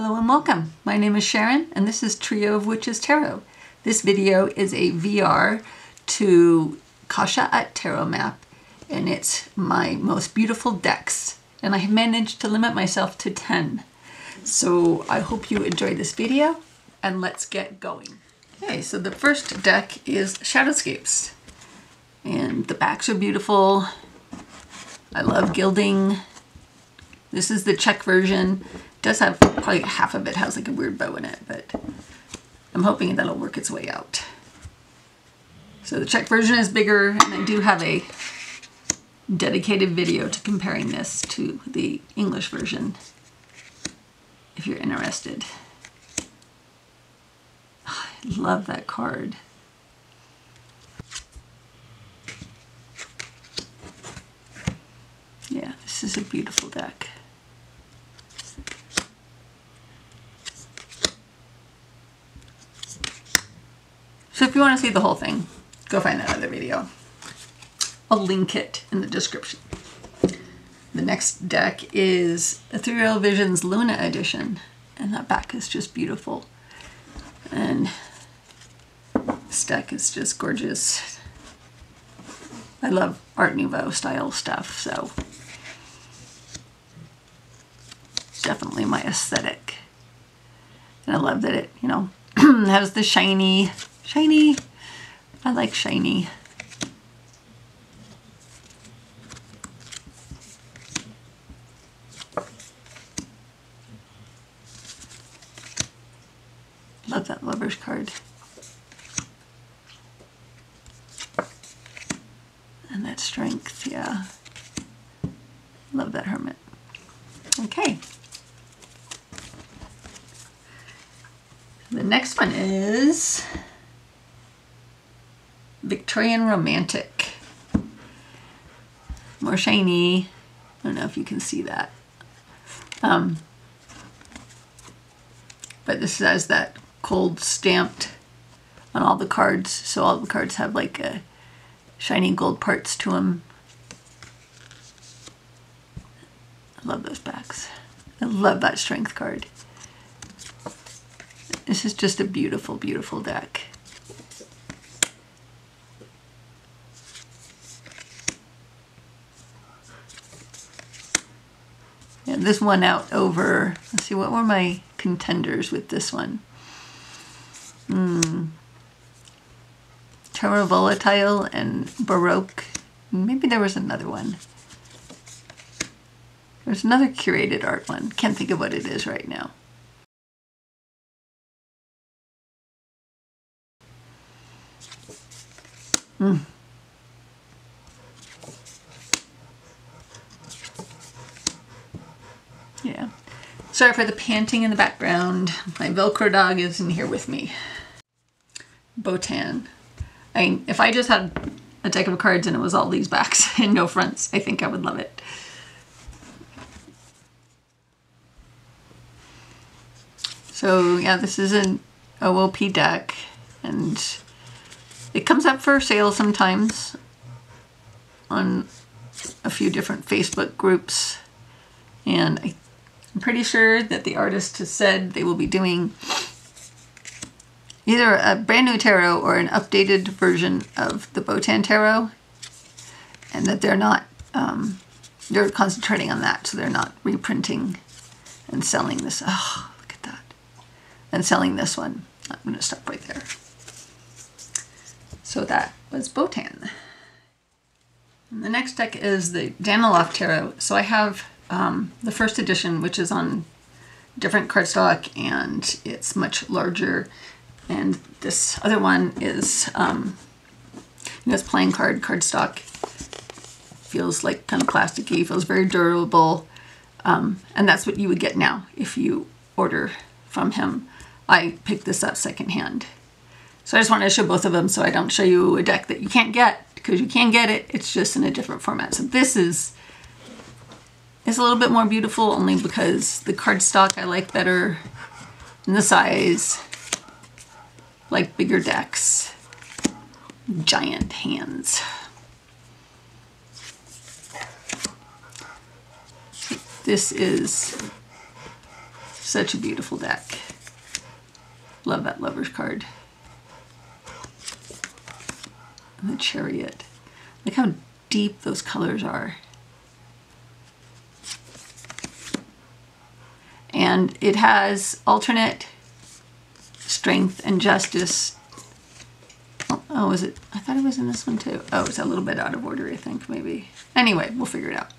Hello and welcome. My name is Sharon and this is Trio.of.Witches Tarot. This video is a VR to Kasha Tarot map and it's my most beautiful decks and I have managed to limit myself to 10. So I hope you enjoy this video and let's get going. Okay, so the first deck is Shadowscapes and the backs are beautiful. I love gilding. This is the Czech version. It does have probably half of it has like a weird bow in it, but I'm hoping that'll work its way out. So the Czech version is bigger, and I do have a dedicated video to comparing this to the English version if you're interested. Oh, I love that card. Yeah, this is a beautiful deck. So if you want to see the whole thing, go find that other video. I'll link it in the description. The next deck is Ethereal Visions Luna Edition, and that back is just beautiful. And this deck is just gorgeous. I love Art Nouveau style stuff, so definitely my aesthetic. And I love that it, you know, has the shiny. I like shiny. Love that Lover's card. And that Strength, yeah. Love that Hermit. Okay. The next one is Victorian Romantic. More shiny. I don't know if you can see that. But this has that cold stamped on all the cards. So all the cards have like a shiny gold parts to them. I love those backs. I love that Strength card. This is just a beautiful, beautiful deck. And this one out over, let's see, what were my contenders with this one? Terra Volatile and Baroque. Maybe there was another one. There's another curated art one. Can't think of what it is right now. Yeah. Sorry for the panting in the background. My Velcro dog is in here with me. Botan. If I just had a deck of cards and it was all these backs and no fronts, I think I would love it. So yeah, this is an OOP deck and it comes up for sale sometimes on a few different Facebook groups. And I'm pretty sure that the artist has said they will be doing either a brand new tarot or an updated version of the Botan tarot. And that they're not, they're concentrating on that. So they're not reprinting and selling this. Oh, look at that. And selling this one. I'm going to stop right there. So that was Botan. And the next deck is the Daniloff tarot. So I have the first edition, which is on different cardstock and it's much larger. And this other one is, it's playing cardstock. Feels like kind of plasticky, feels very durable. And that's what you would get now if you order from him. I picked this up secondhand. So I just wanted to show both of them so I don't show you a deck that you can't get, because you can get it, it's just in a different format. So this is a little bit more beautiful only because the cardstock I like better and the size. Like bigger decks. Giant hands. This is Such a beautiful deck. Love that Lover's card. And the Chariot. Look how deep those colors are. And it has alternate strength and justice. Oh, is it? I thought it was in this one too. Oh, it's a little bit out of order, I think, maybe. Anyway, we'll figure it out.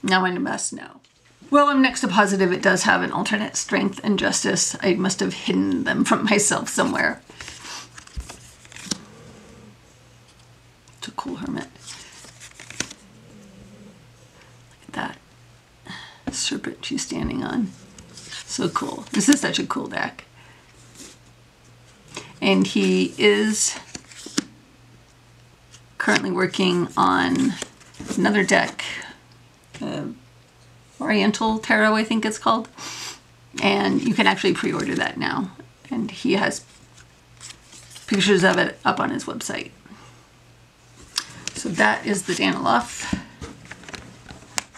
Now I must know. Well, I'm next to positive it does have an alternate strength and justice. I must have hidden them from myself somewhere. It's a cool hermit. Look at that serpent she's standing on. So cool. This is such a cool deck. And he is currently working on another deck, Oriental Tarot, I think it's called. And you can actually pre-order that now. And he has pictures of it up on his website. So that is the Daniloff.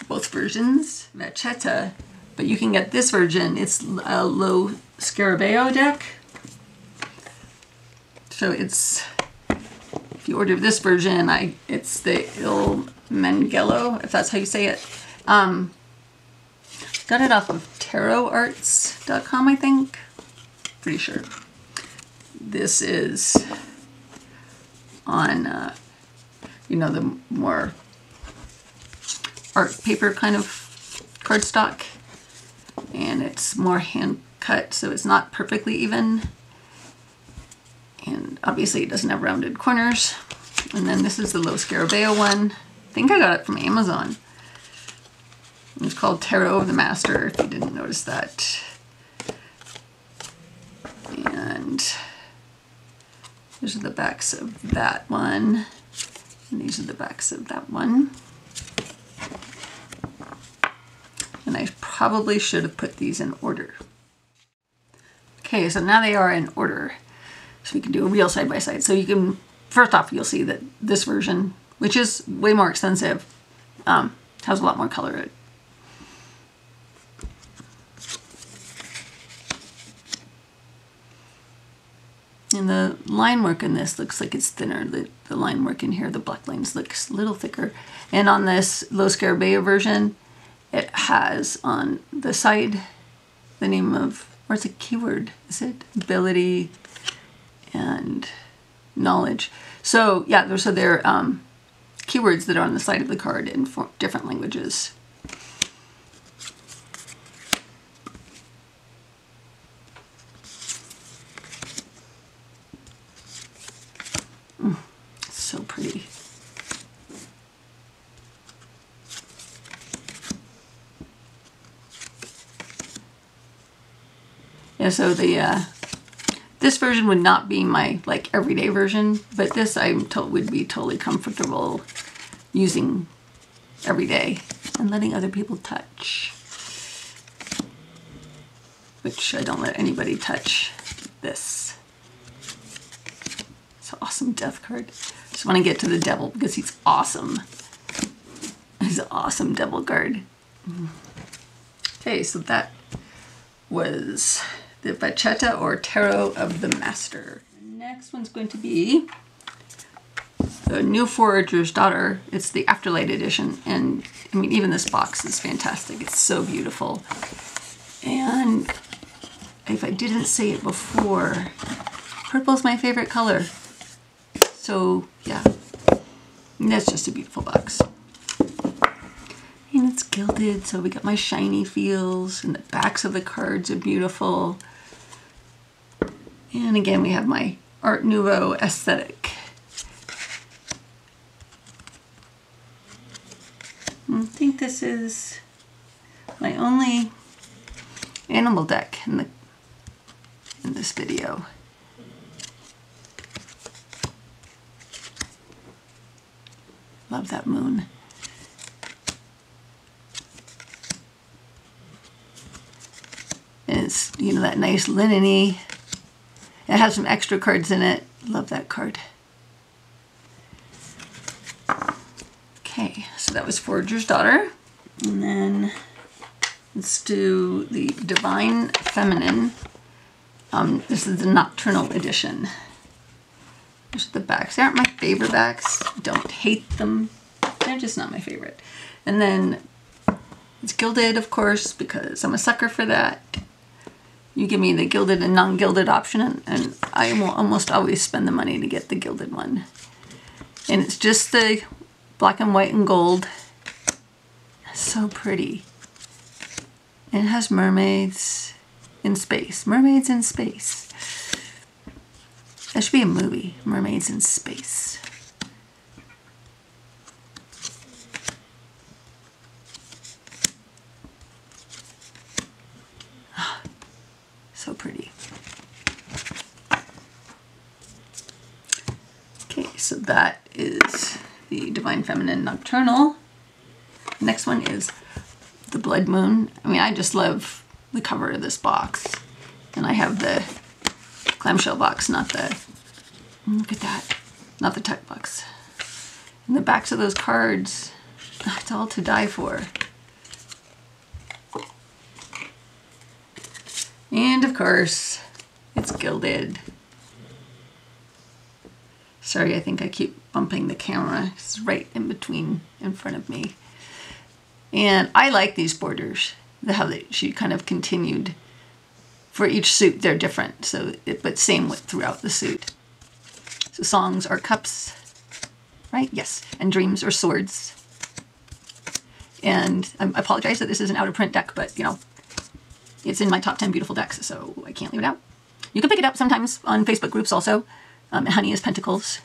Both versions, Vachetta, but you can get this version. It's a Lo Scarabeo deck. So it's, if you order this version, it's the Il Mengehello, if that's how you say it. Got it off of tarotarts.com, I think. Pretty sure. This is on, you know, the more art paper kind of cardstock. And it's more hand cut, so it's not perfectly even. And obviously it doesn't have rounded corners. And then this is the Lo Scarabeo one. I think I got it from Amazon. It's called Tarot of the Master, if you didn't notice that. And these are the backs of that one. And these are the backs of that one. And I probably should have put these in order. Okay, so now they are in order. So we can do a real side-by-side. So you can, first off, you'll see that this version, which is way more expensive, has a lot more color in it. And the line work in this looks like it's thinner. The line work in here, the black lines looks a little thicker. And on this Lo Scarabeo version, it has on the side the name of, or it's a keyword, is it? Ability and knowledge. So yeah, they're keywords that are on the side of the card in different languages. So pretty. Yeah, so the this version would not be my like everyday version, but this would be totally comfortable using every day and letting other people touch. Which I don't let anybody touch this. It's an awesome death card. Just want to get to the devil because he's awesome. He's an awesome devil card. Okay, so that was the Vachetta or Tarot of the Master. Next one's going to be the new Forager's Daughter. It's the Afterlight edition, and I mean even this box is fantastic. It's so beautiful. And if I didn't say it before, purple's my favorite color. So yeah, and that's just a beautiful box. And it's gilded, so we got my shiny feels, and the backs of the cards are beautiful. And again, we have my Art Nouveau aesthetic. I think this is my only animal deck in this video. Love that moon. And it's, you know, that nice linen-y. It has some extra cards in it. Love that card. Okay, so that was Forager's Daughter. And then let's do the Divine Feminine. This is the Nocturnal edition. There's the backs. They aren't my favorite backs. Don't hate them. They're just not my favorite. And then it's gilded, of course, because I'm a sucker for that. You give me the gilded and non-gilded option, and I will almost always spend the money to get the gilded one. And it's just the black and white and gold. So pretty. And it has mermaids in space. Mermaids in space. That should be a movie. Mermaids in space. So pretty. Okay, so that is the Divine Feminine Nocturnal. Next one is the Blood Moon. I mean, I just love the cover of this box. And I have the clamshell box, not the, look at that, not the tuck box. And the backs of those cards, it's all to die for. And of course, it's gilded. Sorry, I think I keep bumping the camera. It's right in between, in front of me. And I like these borders, how she kind of continued. For each suit, they're different, so but same with throughout the suit. So songs are cups, right? Yes. And dreams are swords. And I apologize that this is an out of print deck, but you know, it's in my top 10 beautiful decks, so I can't leave it out. You can pick it up sometimes on Facebook groups also. Honey is Pentacles.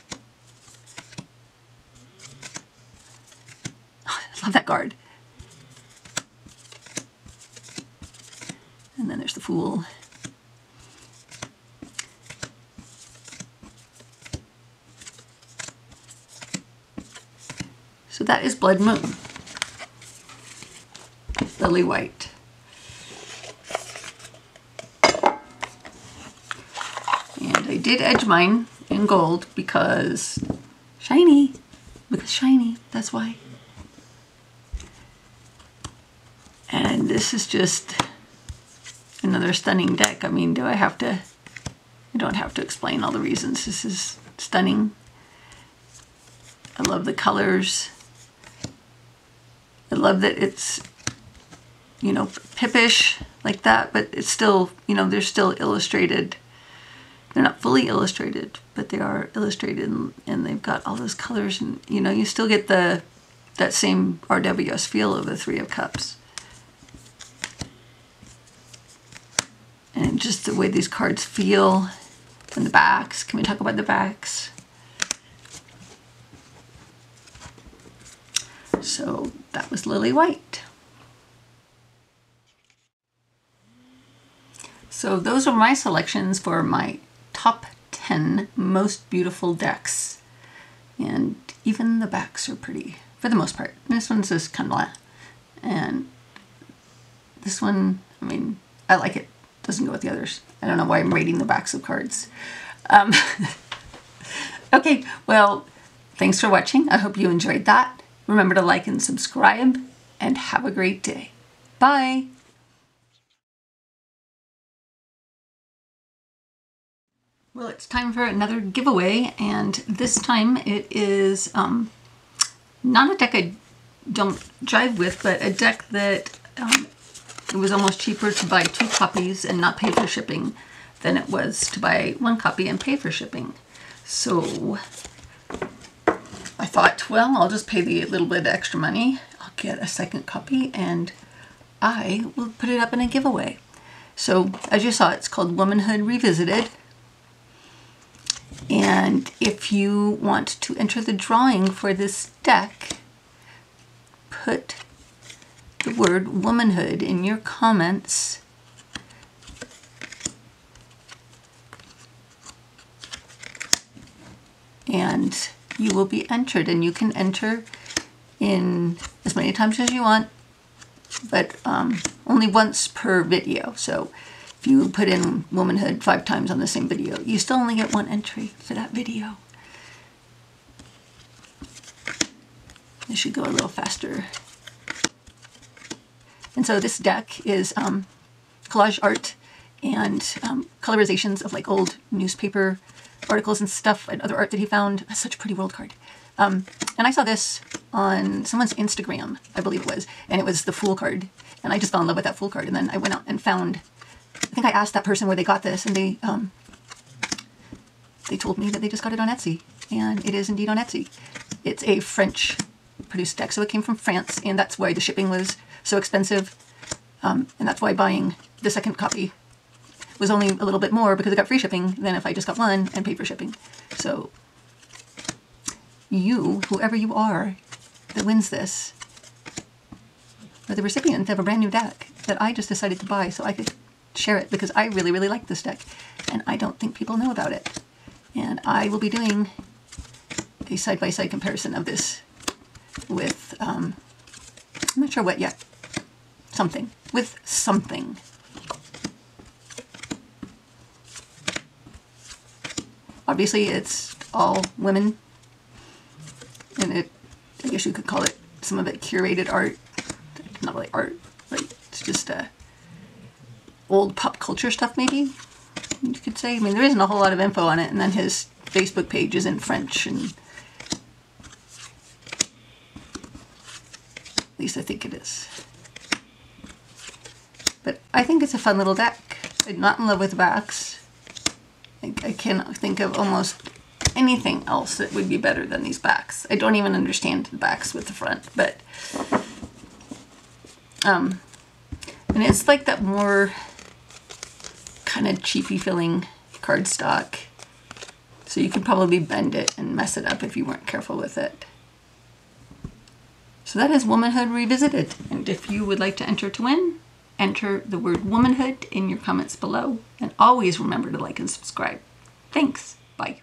Oh, I love that card. And then there's the Fool. So that is Blood Moon. Lili White. And I did edge mine in gold because shiny. Because shiny, that's why. And this is just another stunning deck. I mean, I don't have to explain all the reasons. This is stunning. I love the colors. I love that it's, you know, pippish like that, but it's still, you know, they're still illustrated. They're not fully illustrated, but they are illustrated, and they've got all those colors, and you know, you still get that same RWS feel of the Three of Cups. And just the way these cards feel, and the backs. Can we talk about the backs? So that was Lili White. So those are my selections for my top 10 most beautiful decks. And even the backs are pretty, for the most part. This one's just kind of blah. And this one, I mean, I like it. Doesn't go with the others. I don't know why I'm rating the backs of cards. Okay, well, thanks for watching. I hope you enjoyed that. Remember to like and subscribe, and have a great day. Bye! Well, it's time for another giveaway, and this time it is not a deck I don't jive with, but a deck that it was almost cheaper to buy 2 copies and not pay for shipping than it was to buy 1 copy and pay for shipping. So I thought, well, I'll just pay the little bit extra money. I'll get a second copy and I will put it up in a giveaway. So as you saw, it's called Womanhood Revisited. And if you want to enter the drawing for this deck, put the word womanhood in your comments. And you will be entered, and you can enter in as many times as you want, but only once per video. So if you put in womanhood 5 times on the same video, you still only get 1 entry for that video. This should go a little faster. And so this deck is collage art and colorizations of like old newspaper articles and stuff and other art that he found. That's such a pretty world card. And I saw this on someone's Instagram, I believe it was, and it was the Fool card. And I just fell in love with that Fool card. And then I went out and found, I think I asked that person where they got this, and they told me that they just got it on Etsy. And it is indeed on Etsy. It's a French produced deck, so it came from France, and that's why the shipping was so expensive. And that's why buying the second copy was only a little bit more, because I got free shipping than if I just got one and paid for shipping. So you, whoever you are that wins this, are the recipient of a brand new deck that I just decided to buy so I could share it, because I really, really like this deck and I don't think people know about it. And I will be doing a side-by-side comparison of this with, I'm not sure what yet, something, with something. Obviously it's all women, and I guess you could call it, some of it curated art. Not really art, like it's just old pop culture stuff, maybe you could say. I mean, there isn't a whole lot of info on it, and then his Facebook page is in French, and at least I think it is. But I think it's a fun little deck. I'm not in love with backs. I cannot think of almost anything else that would be better than these backs. I don't even understand the backs with the front, but and it's like that more kind of cheapy feeling cardstock, so you could probably bend it and mess it up if you weren't careful with it. So that is Womanhood Revisited, and if you would like to enter to win, enter the word womanhood in your comments below, and always remember to like and subscribe. Thanks. Bye.